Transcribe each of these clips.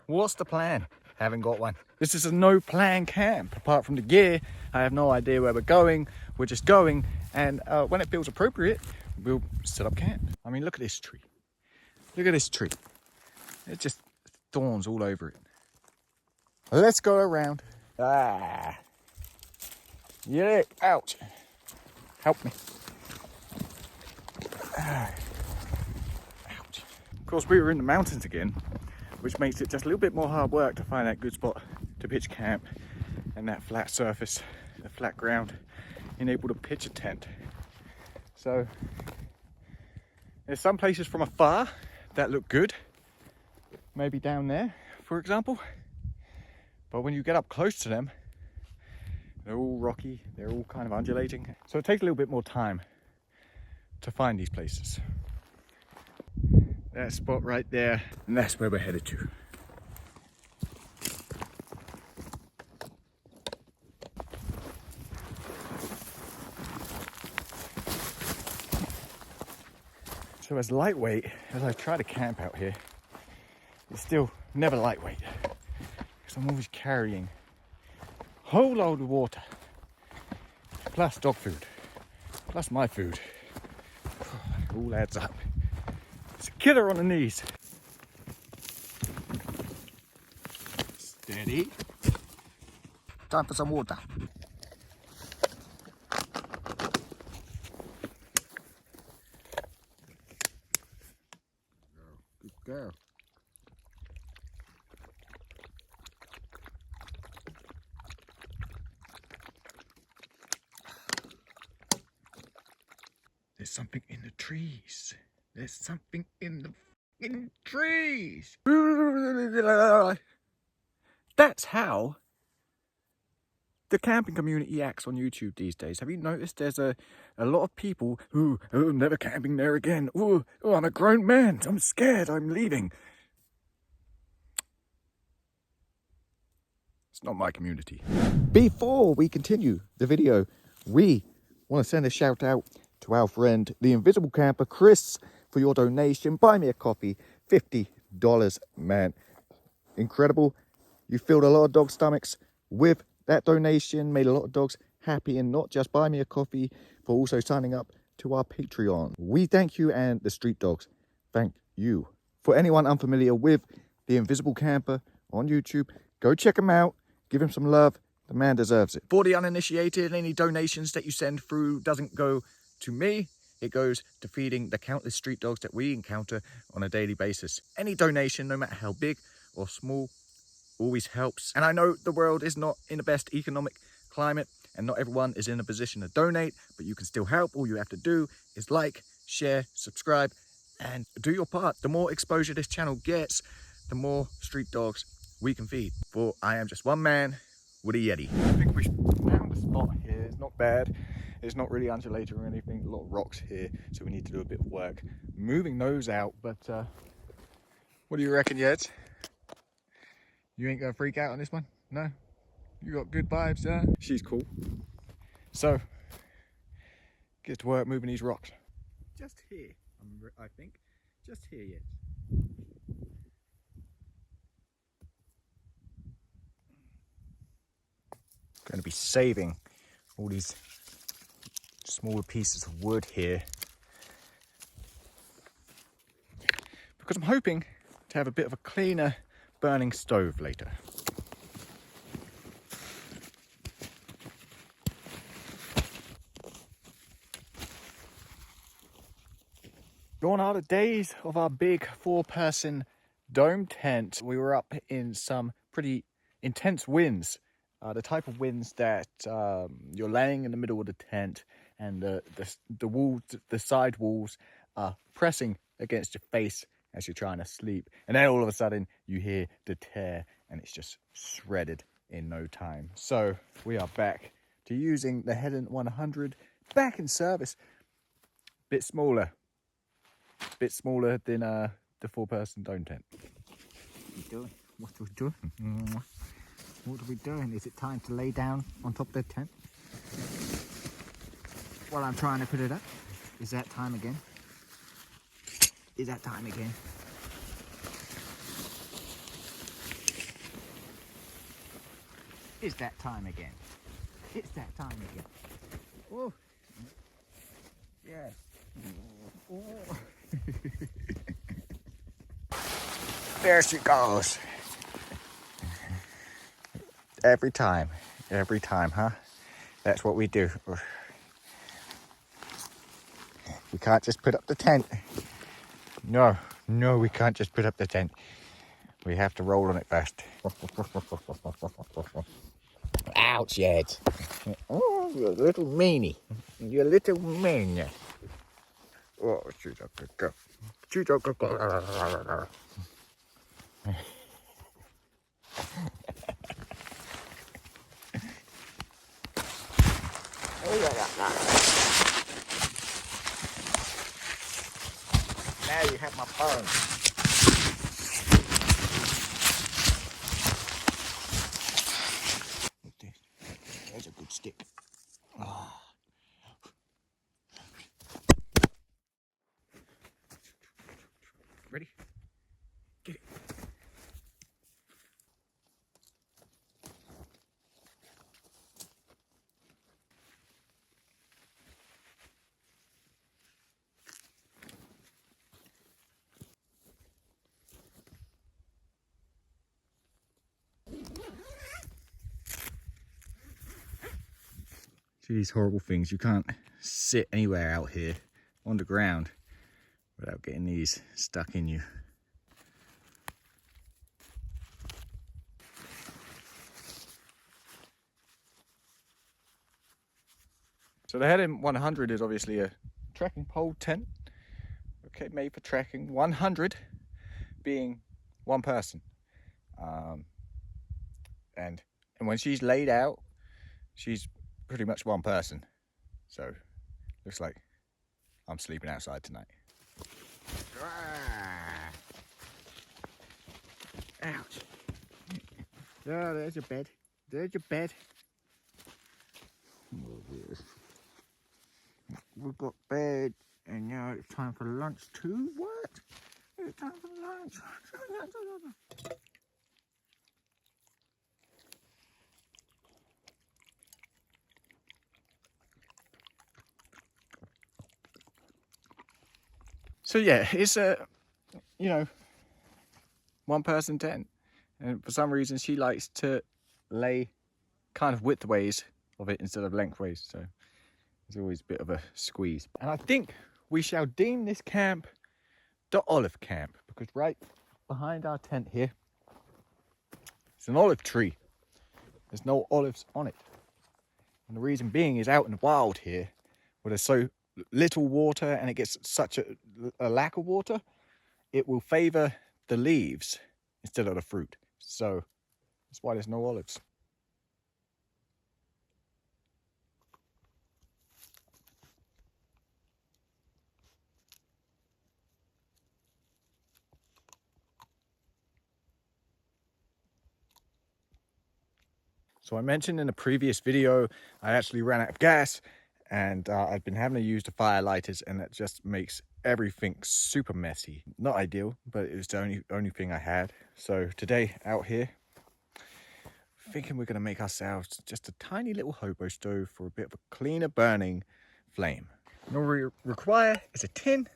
what's the plan? Haven't got one. This is a no plan camp. Apart from the gear, I have no idea where we're going. We're just going, and when it feels appropriate, we'll set up camp. I mean, look at this tree. Look at this tree. It's just thorns all over it. Let's go around. Ah. Yeah, ouch. Help me. Ah. Ouch. Of course, we were in the mountains again, which makes it just a little bit more hard work to find that good spot to pitch camp and that flat surface, the flat ground, and able to pitch a tent. So there's some places from afar that look good, maybe down there, for example. But when you get up close to them, they're all rocky, they're all kind of undulating. So it takes a little bit more time to find these places. That spot right there, and that's where we're headed to. So as lightweight as I try to camp out here, it's still never lightweight, because I'm always carrying a whole load of water, plus dog food, plus my food. It all adds up. It's a killer on the knees. Steady. Time for some water. Good girl. There's something in the trees. There's something in the fucking trees. That's how the camping community acts on YouTube these days. Have you noticed there's a lot of people who, oh, I'm never camping there again. Oh, I'm a grown man. I'm scared. I'm leaving. It's not my community. Before we continue the video, we want to send a shout out to our friend, the Invisible Camper, Chris, for your donation. Buy me a coffee, $50, man. Incredible. You filled a lot of dog stomachs with that donation, made a lot of dogs happy, and not just buy me a coffee, for also signing up to our Patreon. We thank you, and the street dogs thank you. For anyone unfamiliar with the Invisible Camper on YouTube, go check him out. Give him some love. The man deserves it. For the uninitiated, any donations that you send through doesn't go to me. It goes to feeding the countless street dogs that we encounter on a daily basis. Any donation, no matter how big or small, always helps. And I know the world is not in the best economic climate, and not everyone is in a position to donate, but you can still help. All you have to do is like, share, subscribe, and do your part. The more exposure this channel gets, the more street dogs we can feed. For I am just one man with a Yeti. I think we found a spot here. It's not bad. It's not really undulated or anything. A lot of rocks here, so we need to do a bit of work moving those out. But what do you reckon, Yeds? You ain't gonna freak out on this one? No? You got good vibes, huh? She's cool. So, get to work moving these rocks. Just here, I think. Just here, Yeds. Going to be saving all these smaller pieces of wood here, because I'm hoping to have a bit of a cleaner burning stove later. Gone are the days of our big 4-person dome tent. We were up in some pretty intense winds. The type of winds that you're laying in the middle of the tent, and the walls, the side walls, are pressing against your face as you're trying to sleep. And then all of a sudden you hear the tear, and it's just shredded in no time. So we are back to using the Heddon 100, back in service. Bit smaller than the 4-person dome tent. What are we doing? What are we doing? What are we doing? Is it time to lay down on top of the tent while I'm trying to put it up? Is that time again? Is that time again? is that time again. It's that time again. Oh, yes. Oh. There she goes. Every time, huh? That's what we do. We can't just put up the tent. No, we can't just put up the tent. We have to roll on it first. Ouch, Yed. Oh, you little meanie. You little meanie. Oh, shoot up the go. Shoot up the go. Now you have my phone. There's a good stick. Oh. Ready? Get it. See these horrible things. You can't sit anywhere out here on the ground without getting these stuck in you. So the Heddon 100 is obviously a trekking pole tent. Okay, made for trekking. 100 being one person. And when she's laid out, she's pretty much one person. So looks like I'm sleeping outside tonight. Ouch. Oh, there's your bed. There's your bed. Oh, we've got bed, and now it's time for lunch too. What? It's time for lunch. So yeah, it's a, one person tent. And for some reason she likes to lay kind of widthways of it instead of lengthways. So there's always a bit of a squeeze. And I think we shall deem this camp the olive camp, because right behind our tent here is an olive tree. There's no olives on it. And the reason being is out in the wild here, where there's so little water and it gets such a lack of water, it will favor the leaves instead of the fruit. So that's why there's no olives. So I mentioned in a previous video, I actually ran out of gas, and I've been having to use the fire lighters, and that just makes everything super messy. Not ideal, but it was the only thing I had. So today out here, thinking we're gonna make ourselves just a tiny little hobo stove for a bit of a cleaner burning flame. And all we require is a tin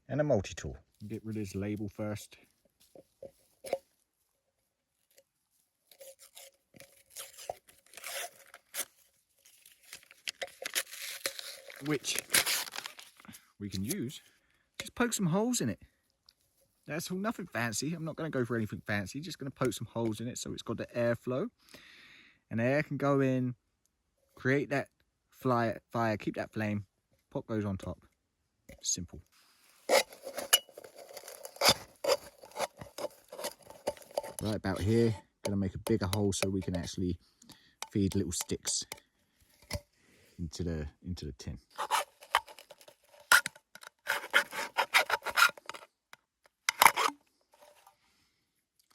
and a multi-tool. Get rid of this label first. Which we can use, just poke some holes in it. That's all, nothing fancy. I'm not going to go for anything fancy, just going to poke some holes in it so it's got the airflow. And the air can go in, create that fire, keep that flame, pot goes on top. Simple. Right about here, going to make a bigger hole so we can actually feed little sticks into the tin.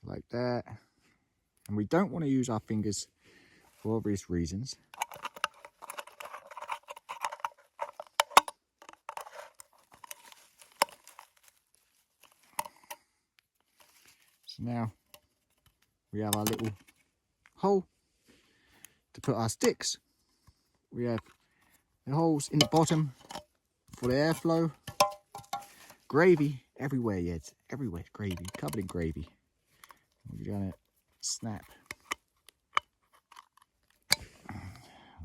Like that. And we don't want to use our fingers for obvious reasons. So now we have our little hole to put our sticks. We have the holes in the bottom for the airflow. Gravy everywhere, Yeds. Everywhere, gravy, covered in gravy. We're gonna snap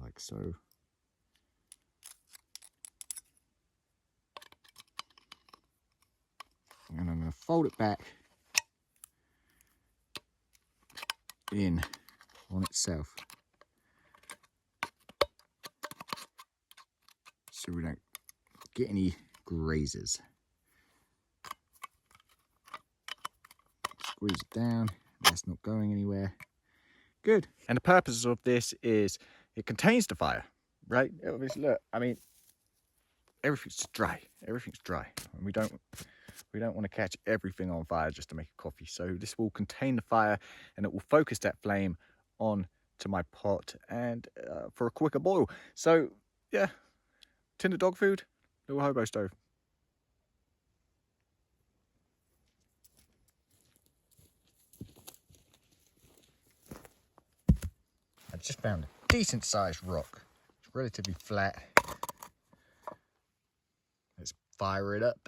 like so. And I'm gonna fold it back in on itself, so we don't get any grazes. Squeeze it down, that's not going anywhere. Good. And the purpose of this is it contains the fire, right? Obviously, look, I mean, everything's dry. Everything's dry. And we don't want to catch everything on fire just to make a coffee. So this will contain the fire and it will focus that flame on to my pot and for a quicker boil. So yeah, tin of dog food, little hobo stove. I just found a decent sized rock. It's relatively flat. Let's fire it up.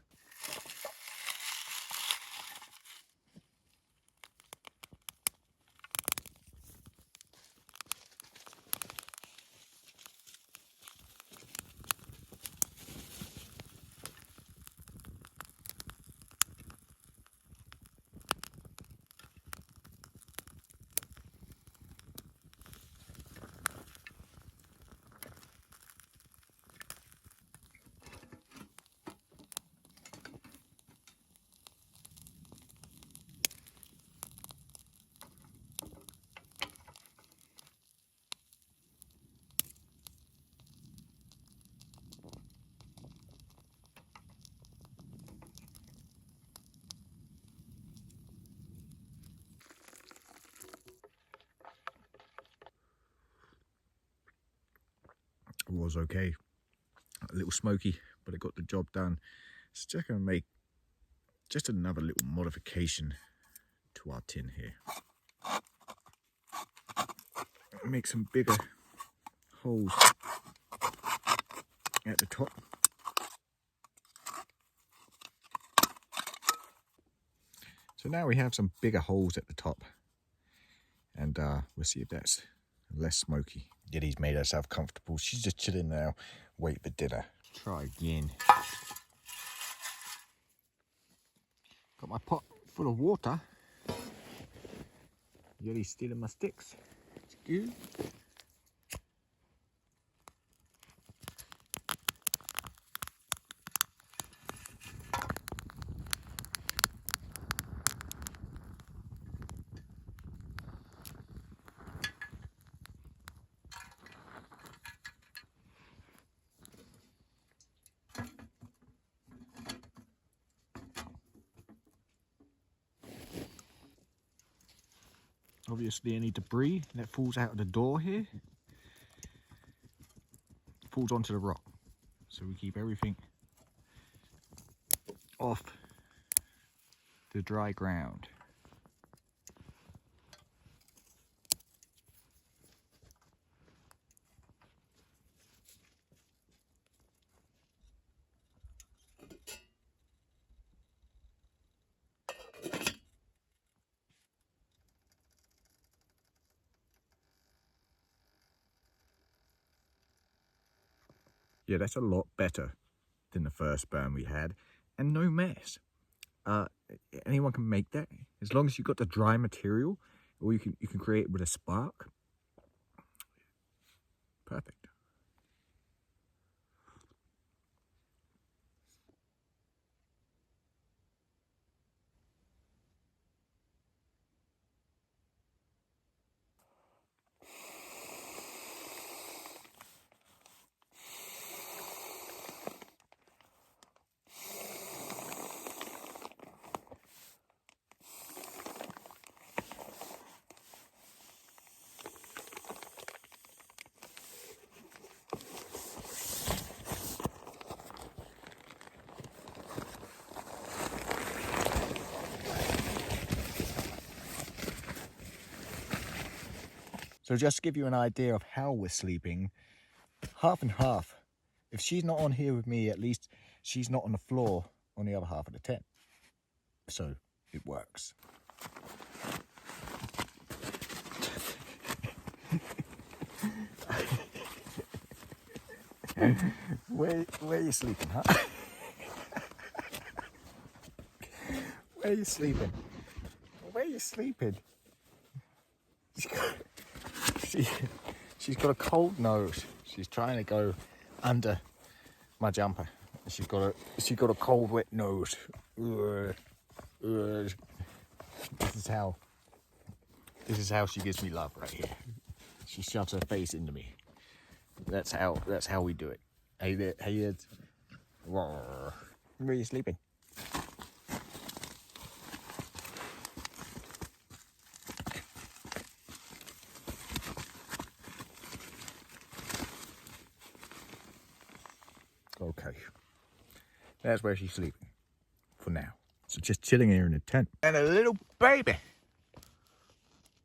It was okay. A little smoky, but it got the job done. So just going to make just another little modification to our tin here. Make some bigger holes at the top. So now we have some bigger holes at the top, and we'll see if that's less smoky. Yedi's made herself comfortable. She's just chilling now, wait for dinner. Try again. Got my pot full of water. Yedi's stealing my sticks. It's good. Obviously any debris that falls out of the door here falls onto the rock. So we keep everything off the dry ground. Yeah, that's a lot better than the first burn we had, and no mess. Anyone can make that as long as you've got the dry material, or you can create it with a spark. Perfect. So just to give you an idea of how we're sleeping, half and half. If she's not on here with me, at least she's not on the floor on the other half of the tent. So it works. Where are you sleeping, huh? Where are you sleeping? Where are you sleeping? She's got a cold nose. She's trying to go under my jumper. She's got a cold, wet nose. This is how she gives me love right here. She shoves her face into me. That's how we do it. Hey there, hey. Where are you sleeping? Okay, that's where she's sleeping for now. So just chilling here in the tent. And a little baby,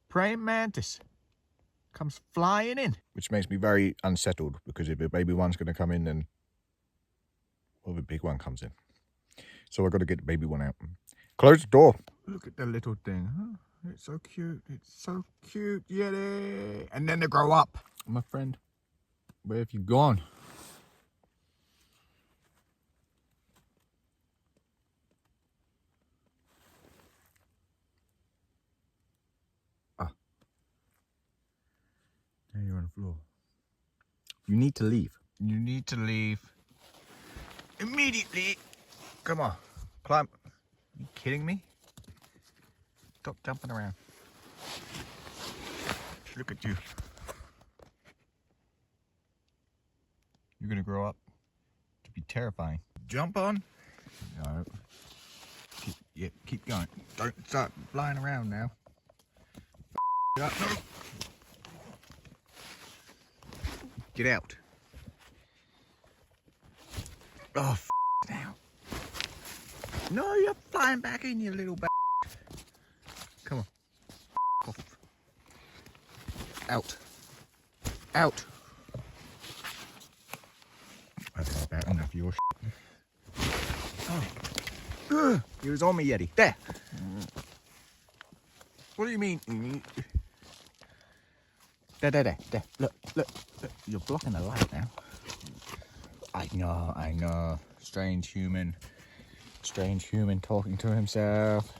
Praying Mantis, comes flying in. Which makes me very unsettled, because if a baby one's going to come in, then the big one comes in. So I've got to get the baby one out. Close the door. Look at the little thing, huh? It's so cute. It's so cute, Yedi. And then they grow up. My friend, where have you gone? Ah. There you're on the floor. You need to leave. You need to leave immediately. Come on. Climb. Are you kidding me? Stop jumping around. Look at you. You're going to grow up to be terrifying. Jump on. No. Keep going. Don't start flying around now. No. Get out. Oh, now. No, you're flying back in, you little b****. Come on. Off. Out. Out. I've had about enough of your Oh. He was on me, Yedi. There. What do you mean? There. Look. You're blocking the light now. I know. Strange human talking to himself.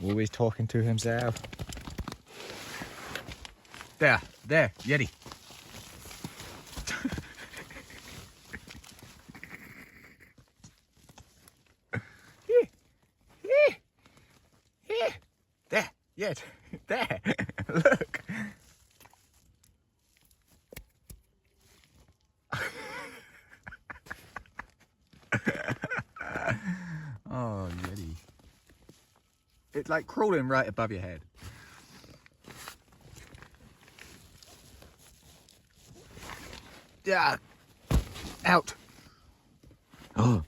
Always talking to himself. There, Yedi. There, Yed. There. Look. Oh, Yedi. It's like crawling right above your head. Yeah. Out. Oh.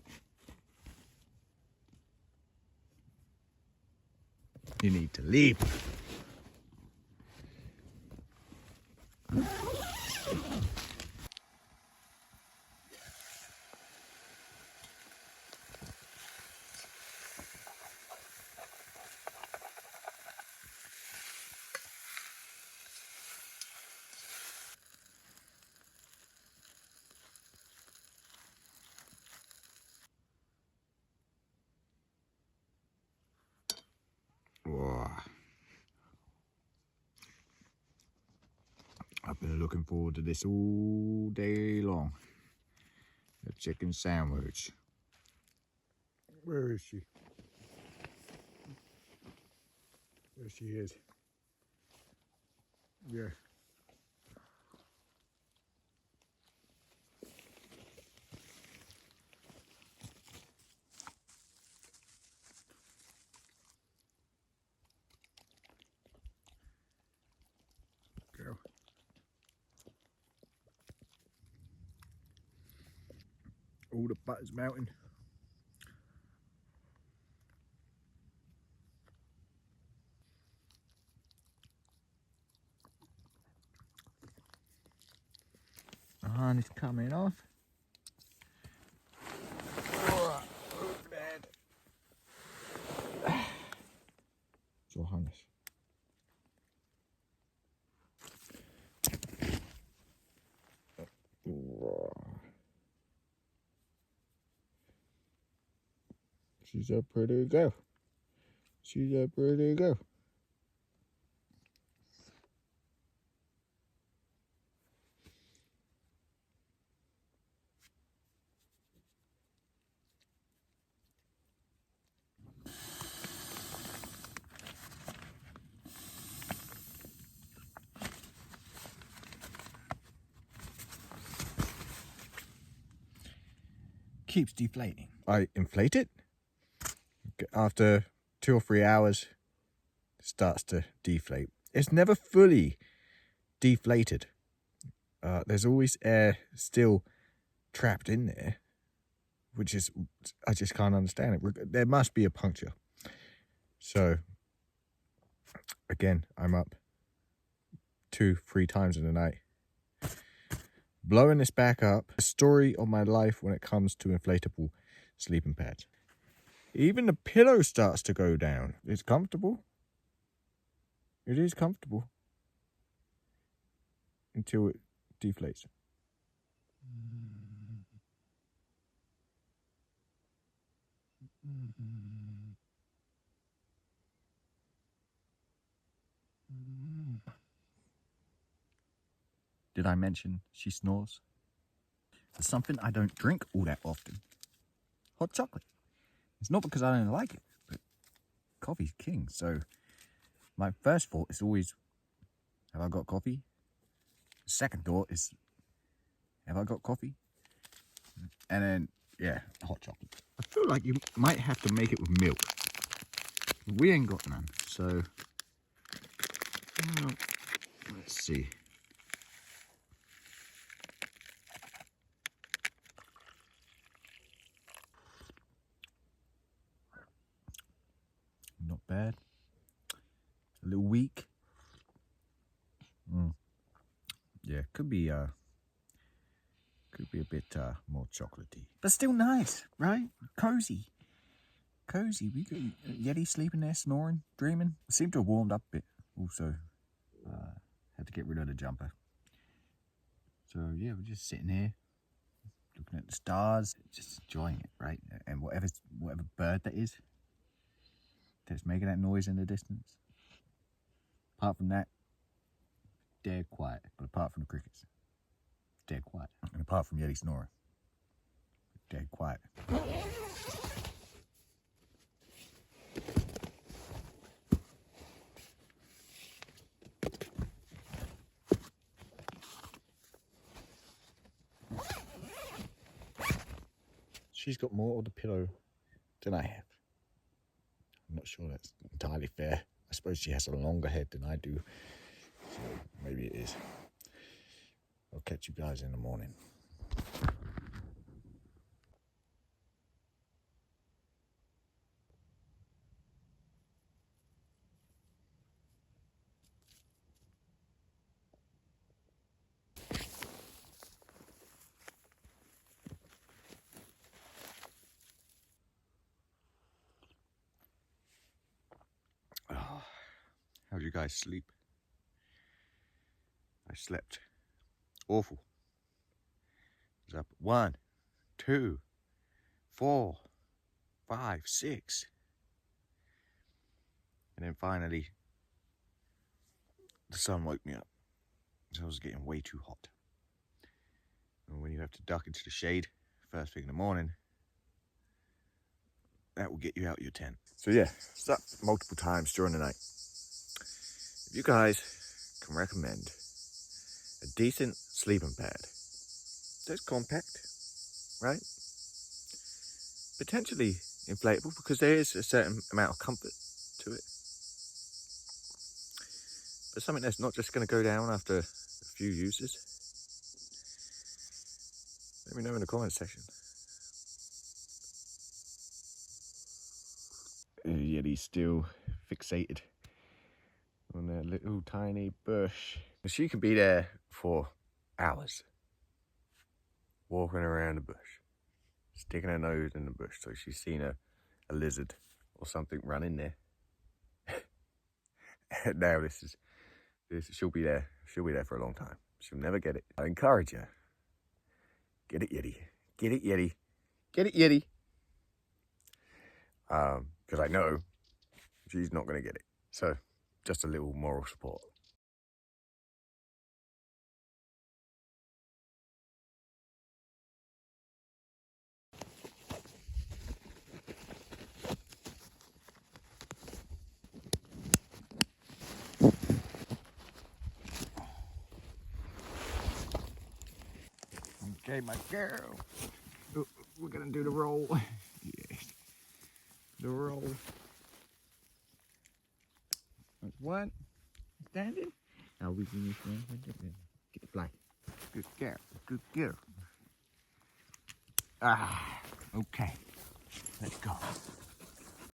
You need to leave. I've been looking forward to this all day long. A chicken sandwich. Where is she? There she is. Yeah. Girl. All the butter's melting. harness coming off. Oh, bad. It's your harness. She's a pretty girl. She's a pretty girl. Keeps deflating. I inflate it. After 2 or 3 hours, it starts to deflate. It's never fully deflated. There's always air still trapped in there, which is, I just can't understand it. There must be a puncture. So, again, I'm up 2-3 times in the night, blowing this back up. A story of my life when it comes to inflatable sleeping pads. Even the pillow starts to go down. It's comfortable. It is comfortable. Until it deflates. Did I mention she snores? It's something I don't drink all that often. Hot chocolate. It's not because I don't like it, but coffee's king. So my first thought is always, have I got coffee? Second thought is, have I got coffee? And then, yeah, hot chocolate. I feel like you might have to make it with milk. We ain't got none, so let's see. Not bad. A little weak. Yeah, could be a bit more chocolatey, but still nice, right? Cozy. We got Yedi sleeping there, snoring, dreaming. I seem to have warmed up a bit. Also, had to get rid of the jumper. So yeah, we're just sitting here, looking at the stars, just enjoying it, right? And whatever bird that is that's making that noise in the distance. Apart from that, dead quiet. But apart from the crickets, dead quiet. And apart from Yeti snoring, dead quiet. She's got more of the pillow than I have. I'm not sure that's entirely fair. I suppose she has a longer head than I do. So maybe it is. I'll catch you guys in the morning. Oh, how'd you guys sleep? I slept awful. I was up 1, 2, 4, 5, 6. And then finally, the sun woke me up. So I was getting way too hot. And when you have to duck into the shade first thing in the morning, that will get you out of your tent. So yeah, slept multiple times during the night. If you guys can recommend a decent sleeping pad that's compact, right? Potentially inflatable because there is a certain amount of comfort to it. But something that's not just going to go down after a few uses. Let me know in the comment section. Yeti's still fixated on that little tiny bush. She can be there for hours. walking around the bush, sticking her nose in the bush, so she's seen a lizard or something run in there. Now this she'll be there for a long time. She'll never get it. I encourage her. Get it, Yedi. Get it, Yedi. Get it, Yedi. Because I know she's not going to get it. So, just a little moral support. Okay, my girl. Oh, we're going to do the roll. Yes. The roll. That's one. Standing. Now we can use one. Get the fly. Good girl. Good girl. Ah, okay. Let's go.